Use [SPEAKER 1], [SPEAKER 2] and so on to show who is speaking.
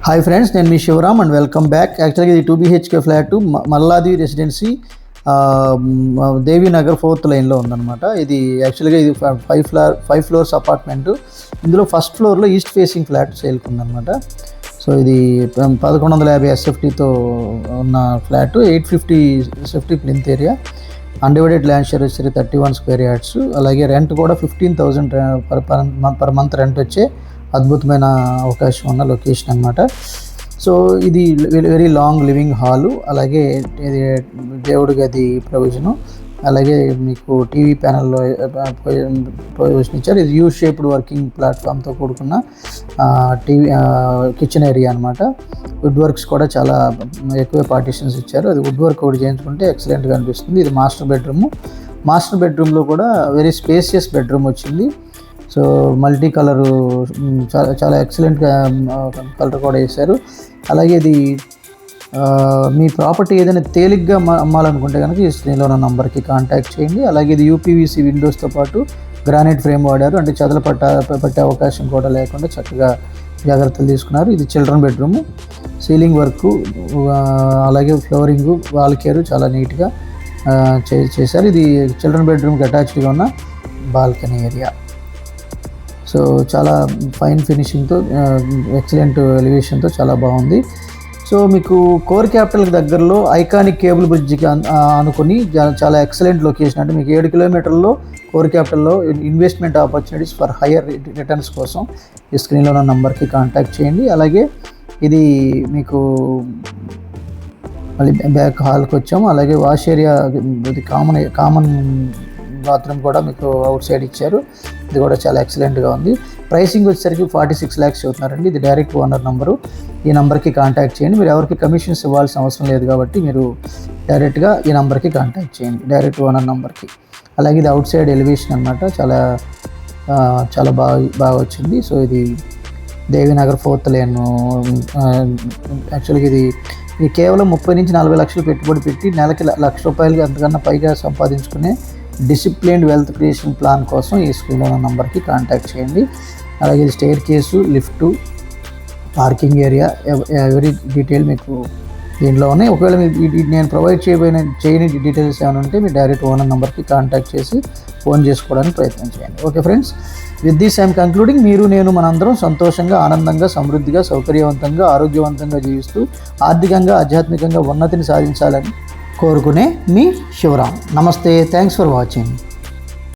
[SPEAKER 1] Hi friends, నేను మీ Shivaram and welcome back. యాక్చువల్గా ఇది 2 BHK flat Malladi residency Devi Nagar 4th లైన్లో ఉందన్నమాట. ఇది యాక్చువల్గా ఇది 5 ఫ్లోర్స్ అపార్ట్మెంట్. ఇందులో ఫస్ట్ ఫ్లోర్లో ఈస్ట్ ఫేసింగ్ ఫ్లాట్ సేల్కి ఉందన్నమాట. సో ఇది 1150 SFTతో ఉన్న flat, 850 SFT plinth area, undivided land share వచ్చి 31 స్క్వేర్ యార్డ్స్. అలాగే రెంట్ కూడా 15,000 పర్ మంత్ రెంట్ వచ్చే అద్భుతమైన అవకాశం ఉన్న లొకేషన్ అనమాట. సో ఇది వెరీ లాంగ్ లివింగ్ హాలు, అలాగే ఇది దేవుడి గది ప్రొవిజను, అలాగే మీకు టీవీ ప్యానల్లో ప్రొవిజన్ ఇచ్చారు. ఇది యూ షేప్డ్ వర్కింగ్ ప్లాట్ఫామ్తో కూడుకున్న టీవీ కిచెన్ ఏరియా అనమాట. వుడ్ వర్క్స్ కూడా చాలా ఎక్కువ పార్టీషన్స్ ఇచ్చారు. అది వుడ్ వర్క్ ఒకటి చేయించుకుంటే ఎక్సలెంట్గా అనిపిస్తుంది. ఇది మాస్టర్ బెడ్రూమ్లో కూడా వెరీ స్పేసియస్ బెడ్రూమ్ వచ్చింది. సో మల్టీ కలరు చాలా ఎక్సలెంట్గా కలర్ కూడా వేశారు. అలాగే ఇది మీ ప్రాపర్టీ ఏదైనా తేలిగ్గా అమ్మాలనుకుంటే కనుక ఈ స్క్రీన్లో ఉన్న నంబర్కి కాంటాక్ట్ చేయండి. అలాగే ఇది UPVC విండోస్తో పాటు గ్రానైట్ ఫ్రేమ్ వాడారు, అంటే చెదలు పట్టే అవకాశం కూడా లేకుండా చక్కగా జాగ్రత్తలు తీసుకున్నారు. ఇది చిల్డ్రన్ బెడ్రూము, సీలింగ్ వర్క్, అలాగే ఫ్లోరింగు, వాల్ కేరు చాలా నీట్గా చేశారు. ఇది చిల్డ్రన్ బెడ్రూమ్కి అటాచ్డ్గా ఉన్న బాల్కనీ ఏరియా. సో చాలా ఫైన్ ఫినిషింగ్తో, ఎక్సలెంట్ ఎలివేషన్తో చాలా బాగుంది. సో మీకు కోర్ క్యాపిటల్కి దగ్గరలో ఐకానిక్ కేబుల్ బ్రిడ్జ్కి అనుకుని చాలా ఎక్సలెంట్ లొకేషన్. అంటే మీకు 7 కిలోమీటర్లలో కోర్ క్యాపిటల్లో investment opportunities for higher returns కోసం ఈ స్క్రీన్లో ఉన్న నంబర్కి కాంటాక్ట్ చేయండి. అలాగే ఇది మీకు మళ్ళీ బ్యాక్ హాల్కి వచ్చాము. అలాగే వాష్ ఏరియా, ఇది కామన్ బాత్రూమ్ కూడా మీకు అవుట్ సైడ్ ఇచ్చారు. ఇది కూడా చాలా ఎక్సలెంట్గా ఉంది. ప్రైసింగ్ వచ్చేసరికి 46 lakhs చెబుతున్నారండి. ఇది డైరెక్ట్ ఓనర్ నంబరు. ఈ నెంబర్కి కాంటాక్ట్ చేయండి. మీరు ఎవరికి కమిషన్స్ ఇవ్వాల్సిన అవసరం లేదు కాబట్టి మీరు డైరెక్ట్గా ఈ నెంబర్కి కాంటాక్ట్ చేయండి, డైరెక్ట్ ఓనర్ నెంబర్కి. అలాగే ఇది అవుట్ సైడ్ ఎలివేషన్ అనమాట, చాలా బాగా వచ్చింది. సో ఇది దేవీనగర్ 4th లైన్. యాక్చువల్గా ఇది కేవలం 30 నుంచి 40 లక్షలు పెట్టుబడి పెట్టి నెలకి ₹1,00,000 అంతకన్నా పైగా సంపాదించుకునే డిసిప్లిన్డ్ వెల్త్ క్రియేషన్ ప్లాన్ కోసం ఈ స్క్రీన్లో ఉన్న నంబర్కి కాంటాక్ట్ చేయండి. అలాగే ఇది staircase, lift, parking area, every detail మీకు దీంట్లో ఉన్నాయి. ఒకవేళ నేను ప్రొవైడ్ చేయని డీటెయిల్స్ ఏమైనా ఉంటే మీరు డైరెక్ట్ ఓనర్ నెంబర్కి కాంటాక్ట్ చేసి ఫోన్ చేసుకోవడానికి ప్రయత్నం చేయండి. Okay friends, with this I'm concluding. మీరు నేను మనందరం సంతోషంగా, ఆనందంగా, సమృద్ధిగా, సౌకర్యవంతంగా, ఆరోగ్యవంతంగా జీవిస్తూ ఆర్థికంగా, ఆధ్యాత్మికంగా ఉన్నతిని సాధించాలని కోరుకునే మీ శివరామ్. నమస్తే, థ్యాంక్స్ ఫర్ వాచింగ్.